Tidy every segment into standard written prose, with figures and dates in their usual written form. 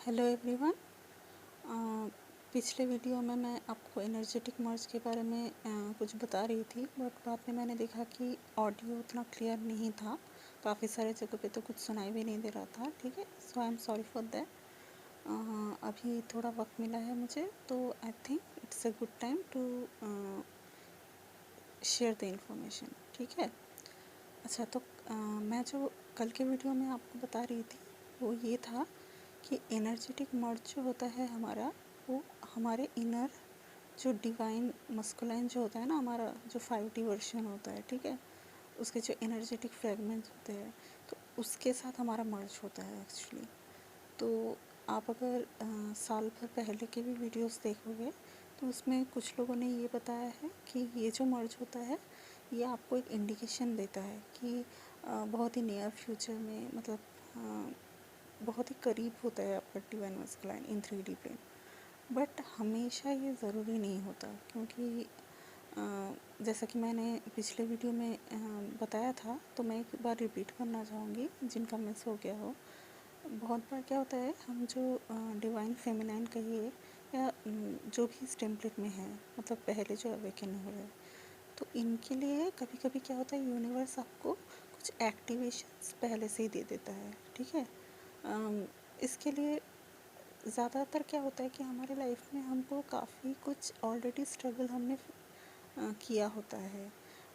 Hello everyone. पिछले video में मैं आपको एनर्जेटिक मर्ज के बारे में कुछ बता रही थी, बट बाद में मैंने देखा कि ऑडियो उतना क्लियर नहीं था। काफ़ी सारे जगह पे तो कुछ सुनाई भी नहीं दे रहा था। ठीक है, so I am sorry for that. अभी थोड़ा वक्त मिला है मुझे, तो I think it's a good time to share the information. ठीक है। अच्छा, तो मैं जो कल के वीडियो में आपको बता रही थी वो ये था कि एनर्जेटिक मर्ज जो होता है हमारा, वो हमारे इनर जो डिवाइन मस्कुलाइन जो होता है ना, हमारा जो 5D वर्जन होता है, ठीक है, उसके जो एनर्जेटिक फ्रेगमेंट्स होते हैं, तो उसके साथ हमारा मर्ज होता है एक्चुअली। तो आप अगर साल भर पहले के भी वीडियोस देखोगे तो उसमें कुछ लोगों ने ये बताया है कि ये जो मर्ज होता है ये आपको एक इंडिकेशन देता है कि बहुत ही नियर फ्यूचर में, मतलब बहुत ही करीब होता है आपका divine masculine in 3D plane. But हमेशा ये ज़रूरी नहीं होता, क्योंकि जैसा कि मैंने पिछले वीडियो में बताया था, तो मैं एक बार रिपीट करना चाहूँगी जिनका मिस हो गया हो। बहुत बार क्या होता है, हम जो डिवाइन फेमिनाइन कहिए या जो भी इस टेम्पलेट में है, मतलब पहले जो अवेकन हो रहे हैं, तो इनके लिए कभी कभी क्या होता है, यूनिवर्स आपको कुछ एक्टिवेशंस पहले से ही दे देता है। ठीक है। इसके लिए ज़्यादातर क्या होता है कि हमारे लाइफ में हमको काफ़ी कुछ ऑलरेडी स्ट्रगल हमने किया होता है,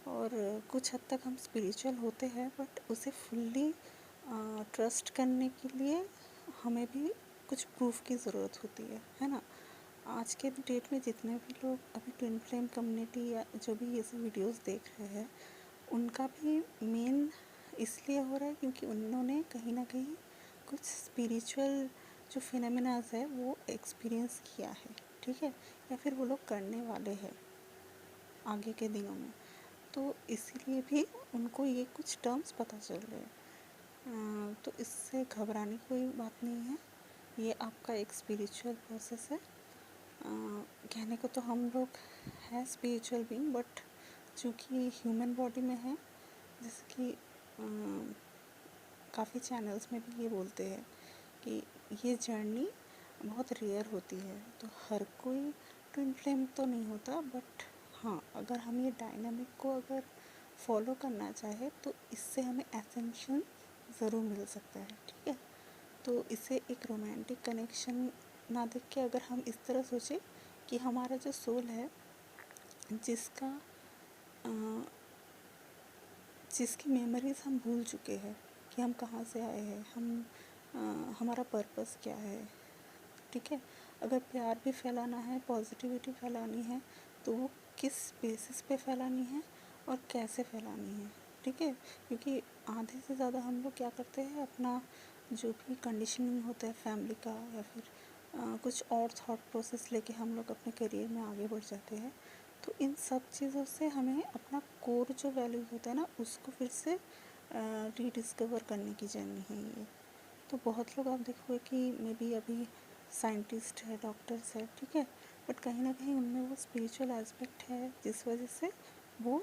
और कुछ हद तक हम स्पिरिचुअल होते हैं, बट उसे फुल्ली ट्रस्ट करने के लिए हमें भी कुछ प्रूफ की ज़रूरत होती है ना। आज के डेट में जितने भी लोग अभी ट्विन फ्लेम कम्युनिटी या जो भी ये सब वीडियोस देख रहे हैं, उनका भी मेन इसलिए हो रहा है क्योंकि उन्होंने कहीं ना कहीं कुछ स्पिरिचुअल जो फिनोमेनाज है वो एक्सपीरियंस किया है। ठीक है, या फिर वो लोग करने वाले हैं आगे के दिनों में, तो इसीलिए भी उनको ये कुछ टर्म्स पता चल रहे हैं। तो इससे घबराने की कोई बात नहीं है, ये आपका एक स्पिरिचुअल प्रोसेस है। कहने को तो हम लोग हैं स्पिरिचुअल बीइंग, बट चूँकि ह्यूमन बॉडी में है, जैसे कि काफ़ी चैनल्स में भी ये बोलते हैं कि ये जर्नी बहुत रेयर होती है, तो हर कोई ट्विन फ्लेम तो नहीं होता, बट हाँ, अगर हम ये डायनामिक को अगर फॉलो करना चाहे तो इससे हमें एसेंशन ज़रूर मिल सकता है। ठीक है, तो इसे एक रोमांटिक कनेक्शन ना देख के अगर हम इस तरह सोचें कि हमारा जो सोल है, जिसका जिसकी मेमोरीज़ हम भूल चुके हैं कि हम कहाँ से आए हैं, हमारा पर्पस क्या है। ठीक है, अगर प्यार भी फैलाना है, पॉजिटिविटी फैलानी है, तो वो किस बेसिस पे फैलानी है और कैसे फैलानी है। ठीक है, क्योंकि आधे से ज़्यादा हम लोग क्या करते हैं, अपना जो भी कंडीशनिंग होता है फैमिली का या फिर कुछ और थॉट प्रोसेस लेके हम लोग अपने करियर में आगे बढ़ जाते हैं। तो इन सब चीज़ों से हमें अपना कोर जो वैल्यू होता है ना, उसको फिर से रीडिस्कवर करने की जर्नी है ये। तो बहुत लोग आप देखोगे कि मे बी अभी साइंटिस्ट है, डॉक्टर्स है, ठीक है, बट कहीं ना कहीं उनमें वो स्पिरिचुअल एस्पेक्ट है जिस वजह से वो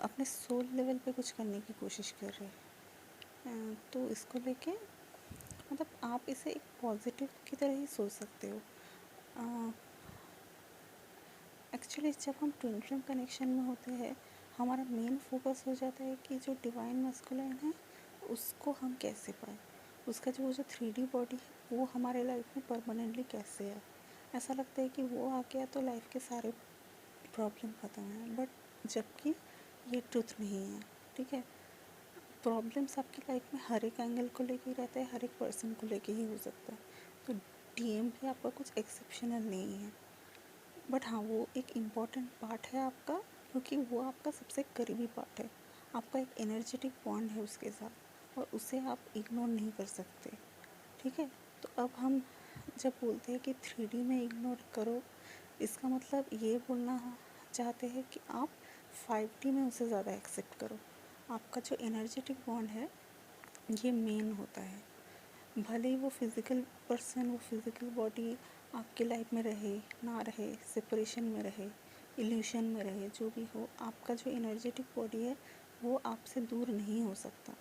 अपने सोल लेवल पे कुछ करने की कोशिश कर रहे हैं। तो इसको लेके मतलब आप इसे एक पॉजिटिव की तरह ही सोच सकते हो। एक्चुअली जब हम ट्विन फ्लेम कनेक्शन में होते हैं, हमारा मेन फोकस हो जाता है कि जो डिवाइन मस्कुलाइन है उसको हम कैसे पाएँ, उसका जो 3D बॉडी है वो हमारे लाइफ में परमानेंटली कैसे है। ऐसा लगता है कि वो आ गया तो लाइफ के सारे प्रॉब्लम ख़त्म है, बट जबकि ये ट्रुथ नहीं है। ठीक है, प्रॉब्लम्स आपकी लाइफ में हर एक एंगल को लेके ही रहता है, हर एक पर्सन को लेके ही हो सकता है। तो डीएम भी आपका कुछ एक्सेप्शनल नहीं है, बट हाँ, वो एक इम्पॉर्टेंट पार्ट है आपका, क्योंकि वो आपका सबसे करीबी पार्ट है, आपका एक एनर्जेटिक बॉन्ड है उसके साथ, और उसे आप इग्नोर नहीं कर सकते। ठीक है, तो अब हम जब बोलते हैं कि 3D में इग्नोर करो, इसका मतलब ये बोलना चाहते हैं कि आप 5D में उसे ज़्यादा एक्सेप्ट करो। आपका जो एनर्जेटिक बॉन्ड है ये मेन होता है, भले ही वो फिज़िकल पर्सन, वो फिज़िकल बॉडी आपके लाइफ में रहे ना रहे, सेपरेशन में रहे, इल्यूशन में रहे, जो भी हो, आपका जो एनर्जेटिक बॉडी है वो आपसे दूर नहीं हो सकता,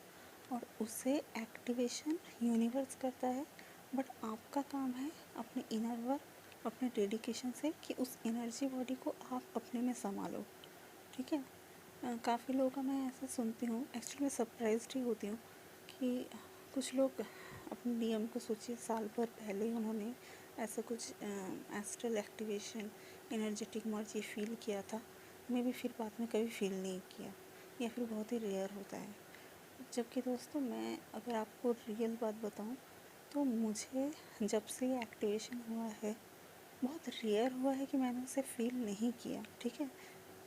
और उसे एक्टिवेशन यूनिवर्स करता है बट आपका काम है अपने इनर वर्क, अपने डेडिकेशन से कि उस एनर्जी बॉडी को आप अपने में संभालो, ठीक है। काफ़ी लोगों का मैं ऐसे सुनती हूँ, एक्चुअली मैं सरप्राइज्ड ही होती हूँ कि कुछ लोग अपने डीएम को सोचिए साल भर पहले ही उन्होंने ऐसा कुछ एस्ट्रल एक्टिवेशन, एनर्जेटिक मर्ज ये फील किया था, मैं भी फिर बाद में कभी फील नहीं किया, या फिर बहुत ही रेयर होता है। जबकि दोस्तों मैं अगर आपको रियल बात बताऊं तो मुझे जब से ये एक्टिवेशन हुआ है बहुत रेयर हुआ है कि मैंने उसे फील नहीं किया, ठीक है।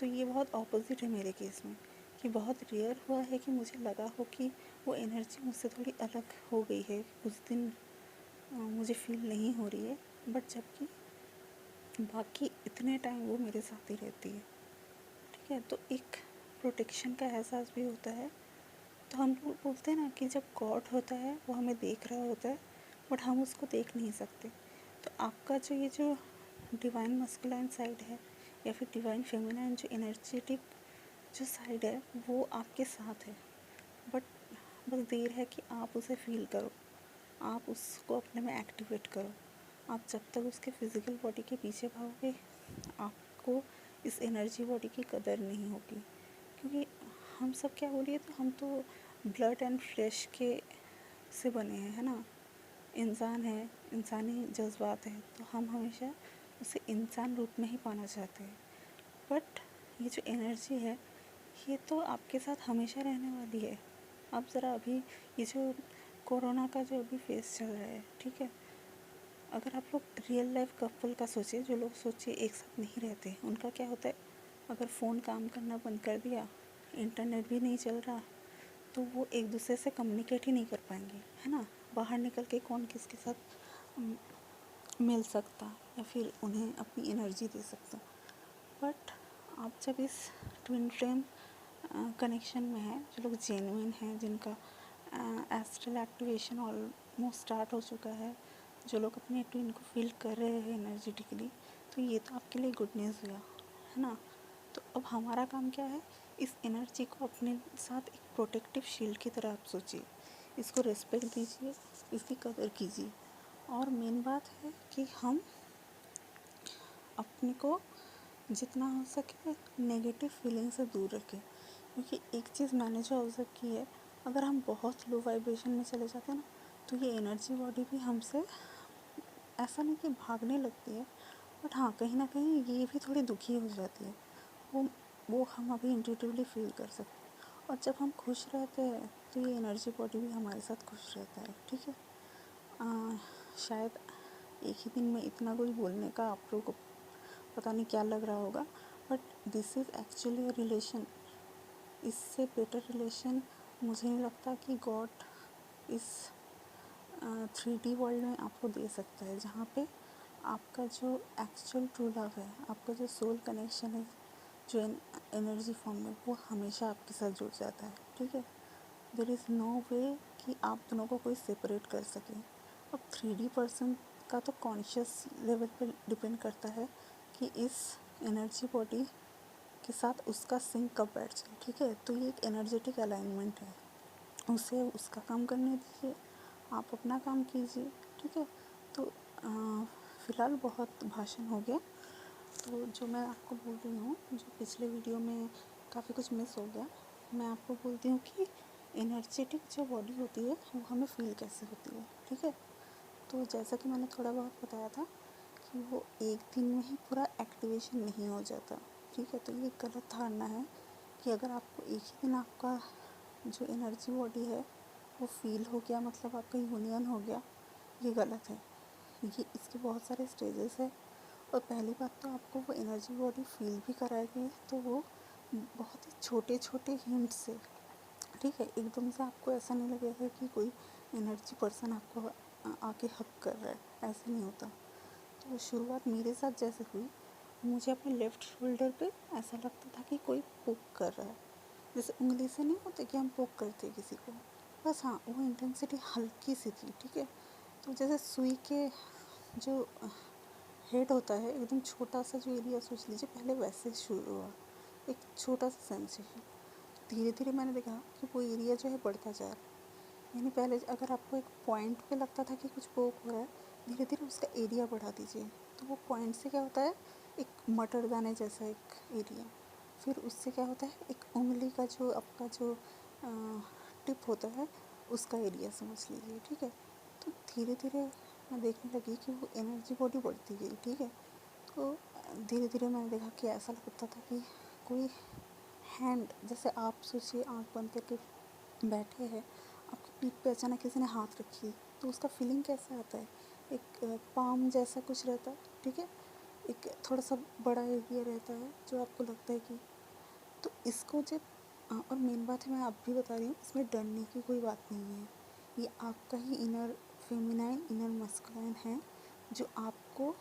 तो ये बहुत ऑपोजिट है मेरे केस में, कि बहुत रेयर हुआ है कि मुझे लगा हो कि वो एनर्जी मुझसे थोड़ी अलग हो गई है, कुछ दिन मुझे फील नहीं हो रही है, बट जबकि बाकी इतने टाइम वो मेरे साथ ही रहती है, ठीक है। तो एक प्रोटेक्शन का एहसास भी होता है। तो हम लोग बोलते हैं ना कि जब गॉड होता है वो हमें देख रहा होता है बट हम उसको देख नहीं सकते। तो आपका जो ये जो डिवाइन मस्कुलाइन साइड है या फिर डिवाइन फेमिनाइन जो एनर्जेटिक जो साइड है वो आपके साथ है, बट बस देर है कि आप उसे फील करो, आप उसको अपने में एक्टिवेट करो। आप जब तक उसके फिज़िकल बॉडी के पीछे भागोगे आपको इस एनर्जी बॉडी की कदर नहीं होगी, क्योंकि हम सब क्या बोलिए तो हम तो ब्लड एंड फ्लैश के से बने हैं, है ना। इंसान है, इंसानी जज्बात है, तो हम हमेशा उसे इंसान रूप में ही पाना चाहते हैं। बट ये जो एनर्जी है ये तो आपके साथ हमेशा रहने वाली है। अब ज़रा अभी ये जो कोरोना का जो अभी फेस चल रहा है, ठीक है, अगर आप लोग रियल लाइफ कपल का सोचिए, जो लोग सोचिए एक साथ नहीं रहते, उनका क्या होता है, अगर फ़ोन काम करना बंद कर दिया, इंटरनेट भी नहीं चल रहा, तो वो एक दूसरे से कम्युनिकेट ही नहीं कर पाएंगे, है ना। बाहर निकल के कौन किसके साथ मिल सकता या फिर उन्हें अपनी एनर्जी दे सकता। बट आप जब इस ट्विन फ्लेम कनेक्शन में है, जो लोग जेन्युइन हैं, जिनका एस्ट्रल एक्टिवेशन ऑलमोस्ट स्टार्ट हो चुका है, जो लोग अपने ट्विन को फील कर रहे हैं एनर्जेटिकली, तो ये तो आपके लिए गुड न्यूज़ हुआ, है ना। तो अब हमारा काम क्या है, इस एनर्जी को अपने साथ एक प्रोटेक्टिव शील्ड की तरह आप सोचिए, इसको रिस्पेक्ट दीजिए, इसकी कदर कीजिए। और मेन बात है कि हम अपने को जितना हो सके नेगेटिव फीलिंग से दूर रखें, क्योंकि एक चीज़ मैंने जो ऑब्ज़र्व की है, अगर हम बहुत लो वाइब्रेशन में चले जाते हैं ना, तो ये एनर्जी बॉडी भी हमसे ऐसा नहीं कि भागने लगती है, बट हाँ कहीं ना कहीं ये भी थोड़ी दुखी हो जाती है। वो हम अभी इंट्यूटिवली फील कर सकते हैं। और जब हम खुश रहते हैं तो ये एनर्जी बॉडी भी हमारे साथ खुश रहता है, ठीक है। शायद एक ही दिन में इतना कुछ बोलने का आप लोगों को पता नहीं क्या लग रहा होगा, but this is actually a relation. इससे बेटर रिलेशन मुझे नहीं लगता कि गॉड इस 3D वर्ल्ड में आपको दे सकता है, जहाँ पे आपका जो एक्चुअल ट्रू लव है, आपका जो सोल कनेक्शन है, जो एनर्जी फॉर्म में, वो हमेशा आपके साथ जुड़ जाता है, ठीक है। देयर इज़ नो वे कि आप दोनों को कोई सेपरेट कर सके। अब 3D पर्सन का तो कॉन्शियस लेवल पे डिपेंड करता है कि इस एनर्जी बॉडी के साथ उसका सिंक कब बैठ जाए, ठीक है। तो ये एक एनर्जेटिक अलाइनमेंट है, उसे उसका काम करने दीजिए, आप अपना काम कीजिए, ठीक है। तो फ़िलहाल बहुत भाषण हो गया, तो जो मैं आपको बोल रही हूँ, जो पिछले वीडियो में काफ़ी कुछ मिस हो गया, मैं आपको बोलती हूँ कि एनर्जेटिक जो बॉडी होती है वो हमें फ़ील कैसे होती है, ठीक है। तो जैसा कि मैंने थोड़ा बहुत बताया था कि वो एक दिन में ही पूरा एक्टिवेशन नहीं हो जाता, ठीक है। तो ये गलत धारणा है कि अगर आपको एक ही दिन आपका जो एनर्जी बॉडी है वो फील हो गया मतलब आपका यूनियन हो गया, ये गलत है। ये इसके बहुत सारे स्टेजेस है, और पहली बात तो आपको वो एनर्जी बॉडी फील भी कराएगी तो वो बहुत ही छोटे छोटे हिंट से, ठीक है। एकदम से आपको ऐसा नहीं लगेगा कि कोई एनर्जी पर्सन आपको आके हक कर रहा है, ऐसे नहीं होता। तो शुरुआत मेरे साथ जैसे हुई, मुझे अपने लेफ़्ट शोल्डर पे ऐसा लगता था कि कोई पोक कर रहा है, जैसे उंगली से नहीं होते कि हम पोक करते किसी को, बस हाँ वो इंटेंसिटी हल्की सी थी, ठीक है। तो जैसे सुई के जो हेड होता है, एकदम छोटा सा जो एरिया सोच लीजिए, पहले वैसे शुरू हुआ, एक छोटा सा सेंसेशन। धीरे धीरे मैंने देखा कि वो एरिया जो है बढ़ता जा रहा है, यानी पहले अगर आपको एक पॉइंट पे लगता था कि कुछ पोक हो रहा है, धीरे धीरे उसका एरिया बढ़ा दीजिए। तो वो पॉइंट से क्या होता है, एक मटर दाने जैसा एक एरिया। फिर उससे क्या होता है, एक उंगली का जो आपका जो टिप होता है उसका एरिया समझ लीजिए, ठीक है। तो धीरे धीरे मैं देखने लगी कि वो एनर्जी बॉडी बढ़ती गई, ठीक है। तो धीरे धीरे मैंने देखा कि ऐसा लगता था कि कोई हैंड, जैसे आप सोचिए आँख बंद करके बैठे हैं, आपकी पीठ पे अचानक किसी ने हाथ रखी, तो उसका फीलिंग कैसा आता है, एक पाम जैसा कुछ रहता है, ठीक है। एक थोड़ा सा बड़ा एरिया रहता है जो आपको लगता है कि, तो इसको जब और मेन बात है, मैं अब भी बता रही हूँ, इसमें डरने की कोई बात नहीं है। ये आपका ही इनर फेमिनाइन, इनर मस्कुलाइन है, जो आपको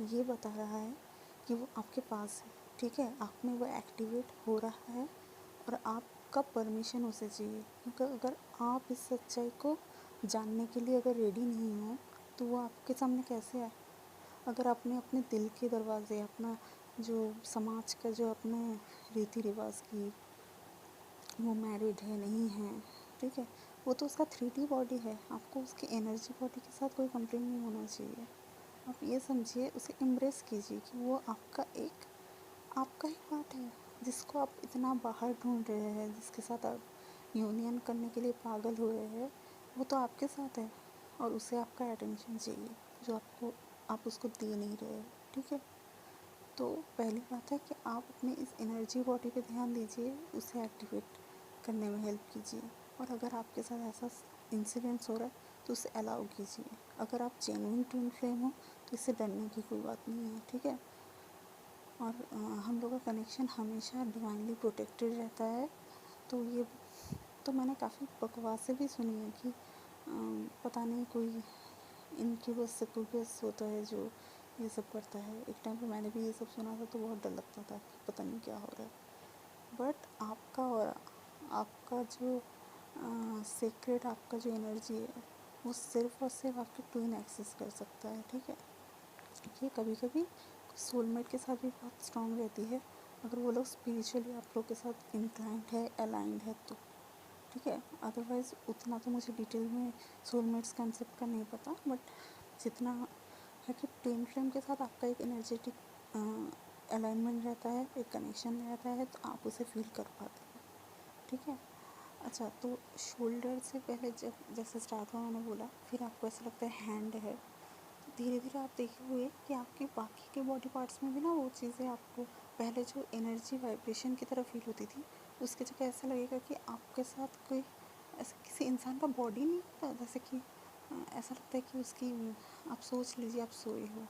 ये बता रहा है कि वो आपके पास है, ठीक है। आप में वो एक्टिवेट हो रहा है और आपका परमिशन उसे चाहिए, क्योंकि अगर आप इस सच्चाई को जानने के लिए अगर रेडी नहीं हो, तो वो आपके सामने कैसे आए। अगर आपने अपने दिल के दरवाजे, अपना जो समाज का जो अपने रीति रिवाज की, वो मैरिड है नहीं है, ठीक है, वो तो उसका 3D बॉडी है, आपको उसकी एनर्जी बॉडी के साथ कोई कंप्लेन नहीं होना चाहिए। आप ये समझिए, उसे एम्ब्रेस कीजिए कि वो आपका ही पार्ट है, जिसको आप इतना बाहर ढूंढ रहे हैं, जिसके साथ आप यूनियन करने के लिए पागल हो रहे हैं, वो तो आपके साथ है और उसे आपका अटेंशन चाहिए, जो आप उसको दे नहीं रहे हैं, ठीक है। तो पहली बात है कि आप अपने इस एनर्जी बॉडी पे ध्यान दीजिए, उसे एक्टिवेट करने में हेल्प कीजिए। और अगर आपके साथ ऐसा इंसिडेंट्स हो रहा है तो उसे अलाउ कीजिए। अगर आप जेन्युइन ट्विन फ्लेम हो तो इससे डरने की कोई बात नहीं है, ठीक है। और हम लोग का कनेक्शन हमेशा डिवाइनली प्रोटेक्टेड रहता है। तो मैंने काफ़ी बकवासें भी सुनी है कि पता नहीं कोई इनक्यूबस सक्यूबस होता है जो ये सब करता है। एक टाइम पे मैंने भी ये सब सुना था तो बहुत डर लगता था कि पता नहीं क्या हो रहा है। बट आपका और आपका जो सीक्रेट, आपका जो एनर्जी है, वो सिर्फ और सिर्फ आपके ट्विन एक्सेस कर सकता है, ठीक है। ये कभी कभी सोलमेट के साथ भी बहुत स्ट्रॉन्ग रहती है, अगर वो लोग स्पिरिचुअली आप लोग के साथ इंक्लाइंड है, अलाइंड है तो, ठीक है। अदरवाइज़ उतना तो मुझे डिटेल में सोलमेट्स कंसेप्ट का नहीं पता, बट जितना है कि ट्विन फ्लेम के साथ आपका एक एनर्जेटिक अलाइनमेंट रहता है, एक कनेक्शन रहता है, तो आप उसे फील कर पाते हैं, ठीक है। अच्छा, तो शोल्डर से पहले जब जैसे स्टार्ट हुआ मैंने बोला, फिर आपको ऐसा लगता है हैंड है, तो धीरे धीरे आप देखे हुए कि आपके बाकी के बॉडी पार्ट्स में भी ना वो चीज़ें आपको पहले जो एनर्जी वाइब्रेशन की तरह फील होती थी, उसकी जगह ऐसा लगेगा कि आपके साथ कोई ऐसा किसी इंसान का बॉडी नहीं होता, जैसे कि ऐसा लगता है कि उसकी, आप सोच लीजिए आप सोए हो,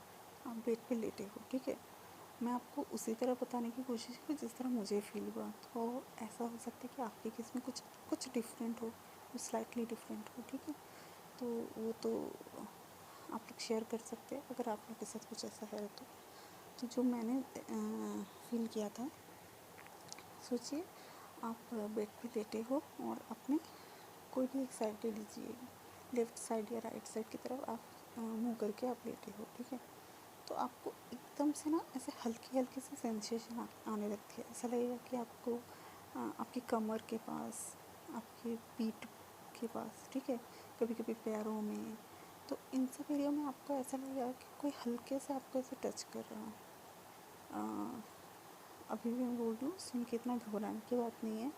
आप बेड पे लेटे हो, ठीक है। मैं आपको उसी तरह बताने की कोशिश की जिस तरह मुझे फील हुआ। तो ऐसा हो सकता है कि आपके केस में कुछ कुछ डिफरेंट हो, कुछ स्लाइटली डिफरेंट हो, ठीक है। तो वो तो आप लोग शेयर कर सकते हैं अगर आप लोग के साथ कुछ ऐसा है तो जो मैंने फील किया था, सोचिए आप बेड पे लेटे हो और अपने कोई भी एक साइड ले लीजिए, लेफ़्ट साइड या राइट साइड की तरफ आप मुँह करके आप लेटे हो, ठीक है। तो आपको एकदम से ना ऐसे हल्की हल्की सी सेंसेशन आने लगती है, ऐसा लगेगा कि आपको आपकी कमर के पास, आपकी पीठ के पास, ठीक है, कभी कभी पैरों में, तो इन सब एरिया में आपको ऐसा लगेगा कि कोई हल्के से आपको ऐसे टच कर रहा है। अभी भी मैं बोल रही हूँ, सुन के इतना घबराने की बात नहीं है।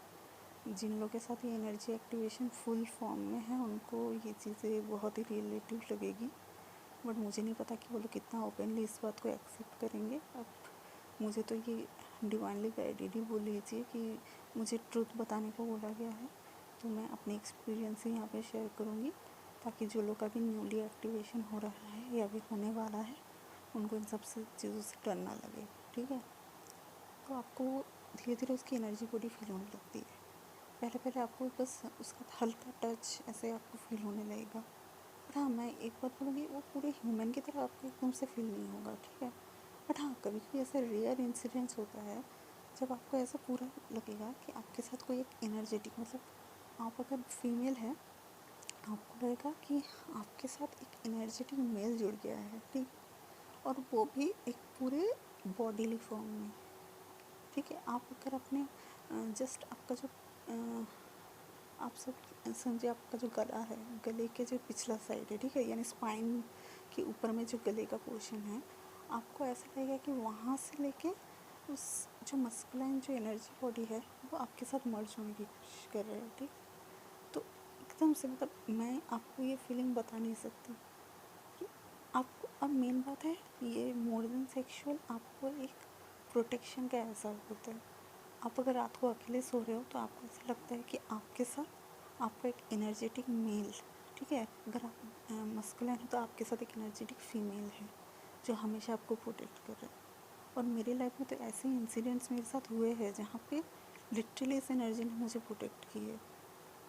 जिन लोगों के साथ ये एनर्जी एक्टिवेशन फुल फॉर्म में है उनको ये चीज़ें बहुत ही रिलेटिव लगेगी, बट मुझे नहीं पता कि वो लोग कितना ओपनली इस बात को एक्सेप्ट करेंगे। अब मुझे तो ये डिवाइनली गाइडेड ही बोल लीजिए कि मुझे ट्रुथ बताने को बोला गया है, तो मैं अपनी एक्सपीरियंस ही यहाँ पे शेयर करूँगी, ताकि जो लोग का भी न्यूली एक्टिवेशन हो रहा है या भी होने वाला है, उनको इन सब से चीज़ों से डर ना लगे, ठीक है। तो आपको धीरे धीरे उसकी एनर्जी बॉडी फील होने लगती है। पहले पहले आपको बस उसका हल्का टच ऐसे आपको फील होने लगेगा, बट हाँ, मैं एक बात बोलूँगी, वो पूरे ह्यूमन की तरह आपको एकदम से फील नहीं होगा, ठीक है। बट हाँ, कभी कभी ऐसा रेयर इंसिडेंट्स होता है जब आपको ऐसा पूरा लगेगा कि आपके साथ कोई एक एनर्जेटिक, मतलब आप अगर फीमेल है, आपको लगेगा कि आपके साथ एक एनर्जेटिक मेल जुड़ गया है, ठीक, और वो भी एक पूरे बॉडीली फॉर्म में, ठीक है। आप अगर अपने जस्ट आपका जो आप सब समझिए, आपका जो गला है, गले के जो पिछला साइड है, ठीक है, यानी स्पाइन के ऊपर में जो गले का पोर्शन है, आपको ऐसा लगेगा कि वहाँ से लेके उस जो मस्कुलाइन जो एनर्जी बॉडी है वो आपके साथ मर्ज होने की कोशिश कर रहा है, ठीक। तो एकदम से मतलब मैं आपको ये फीलिंग बता नहीं सकती कि आपको, अब मेन बात है ये मोर देन सेक्सुअल, आपको एक प्रोटेक्शन का एहसास होता है। आप अगर रात को अकेले सो रहे हो तो आपको ऐसा लगता है कि आपके साथ आपका एक एनर्जेटिक मेल, ठीक है, अगर आप मस्कुलिन है तो आपके साथ एक एनर्जेटिक फीमेल है जो हमेशा आपको प्रोटेक्ट कर रहा है। और मेरी लाइफ में तो ऐसे इंसिडेंट्स मेरे साथ हुए हैं जहाँ पे लिटरली इस एनर्जी ने मुझे प्रोटेक्ट की है।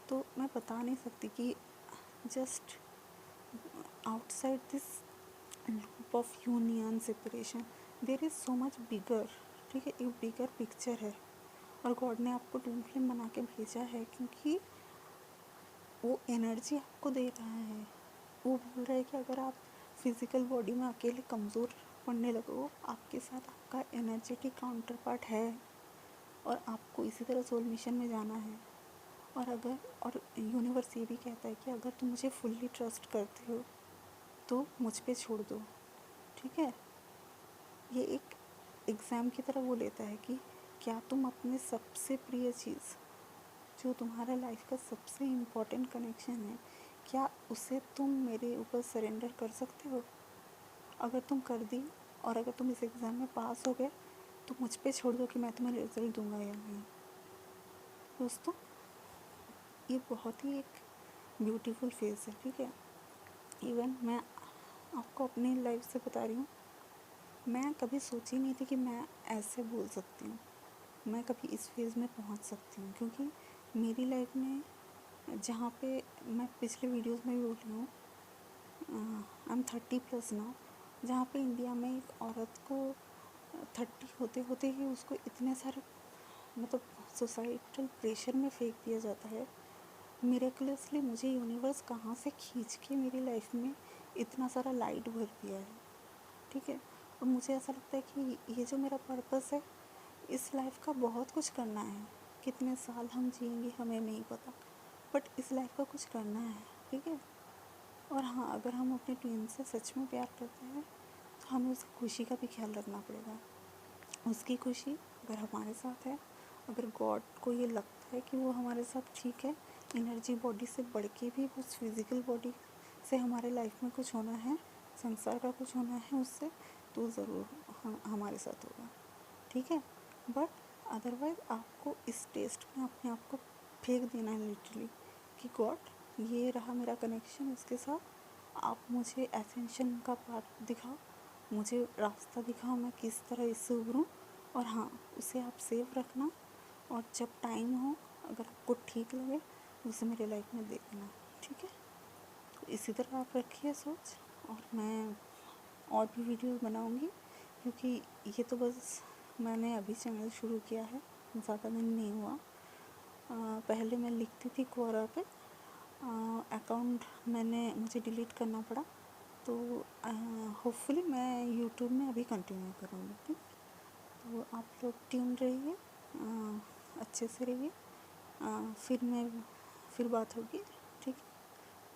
तो मैं बता नहीं सकती कि just outside this loop of union separation there is so much bigger, ठीक है, एक बिगर पिक्चर है। और गॉड ने आपको ट्विन फ्लेम बना के भेजा है क्योंकि वो एनर्जी आपको दे रहा है। वो बोल रहा है कि अगर आप फिज़िकल बॉडी में अकेले कमज़ोर पड़ने लगो, आपके साथ आपका एनर्जेटिक काउंटर पार्ट है और आपको इसी तरह सोल मिशन में जाना है। और यूनिवर्स ये भी कहता है कि अगर तुम मुझे फुल्ली ट्रस्ट करते हो तो मुझ पे छोड़ दो, ठीक है। ये एक एग्ज़ाम की तरह वो लेता है कि क्या तुम अपने सबसे प्रिय चीज़, जो तुम्हारा लाइफ का सबसे इम्पोर्टेंट कनेक्शन है, क्या उसे तुम मेरे ऊपर सरेंडर कर सकते हो। अगर तुम कर दी और अगर तुम इस एग्ज़ाम में पास हो गए तो मुझ पे छोड़ दो कि मैं तुम्हें रिजल्ट दूंगा या नहीं। दोस्तों, ये बहुत ही एक ब्यूटीफुल फेज़ है, ठीक है। इवन मैं आपको अपनी लाइफ से बता रही हूँ, मैं कभी सोची नहीं थी कि मैं ऐसे बोल सकती हूँ, मैं कभी इस फेज़ में पहुँच सकती हूँ। क्योंकि मेरी लाइफ में, जहाँ पे मैं पिछले वीडियोस में भी बोली हूँ, आई एम 30+ नाउ, जहाँ पे इंडिया में एक औरत को 30 होते होते ही उसको इतने सारे मतलब सोसाइटल प्रेशर में फेंक दिया जाता है। मिरेकुलसली मुझे यूनिवर्स कहाँ से खींच के मेरी लाइफ में इतना सारा लाइट भर दिया है, ठीक है। और मुझे ऐसा लगता है कि ये जो मेरा पर्पस है, इस लाइफ का बहुत कुछ करना है। कितने साल हम जिएंगे हमें नहीं पता, बट इस लाइफ का कुछ करना है, ठीक है। और हाँ, अगर हम अपने ट्विन से सच में प्यार करते हैं तो हमें उसकी खुशी का भी ख्याल रखना पड़ेगा। उसकी खुशी अगर हमारे साथ है, अगर गॉड को ये लगता है कि वो हमारे साथ ठीक है, एनर्जी बॉडी से बढ़ के भी उस फिज़िकल बॉडी से हमारे लाइफ में कुछ होना है, संसार का कुछ होना है उससे, तो ज़रूर हमारे साथ होगा, ठीक है। बट अदरवाइज़ आपको इस टेस्ट में अपने आप को फेंक देना है लिटरली कि गॉड, ये रहा मेरा कनेक्शन उसके साथ, आप मुझे एसेंशन का पार्ट दिखाओ, मुझे रास्ता दिखाओ मैं किस तरह इससे उभरूँ। और हाँ, उसे आप सेव रखना, और जब टाइम हो, अगर आपको ठीक लगे, उसे मेरे लाइफ में देखना, ठीक है। तो इसी तरह आप रखिए सोच, और मैं और भी वीडियो बनाऊँगी, क्योंकि ये तो बस मैंने अभी चैनल शुरू किया है, ज़्यादा दिन नहीं हुआ। पहले मैं लिखती थी क्वोरा पे, अकाउंट मुझे डिलीट करना पड़ा, तो होपफुली मैं यूट्यूब में अभी कंटिन्यू करूँगी, ठीक। तो आप लोग ट्यून रहिए, अच्छे से रहिए, फिर बात होगी, ठीक।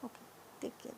Okay, take care.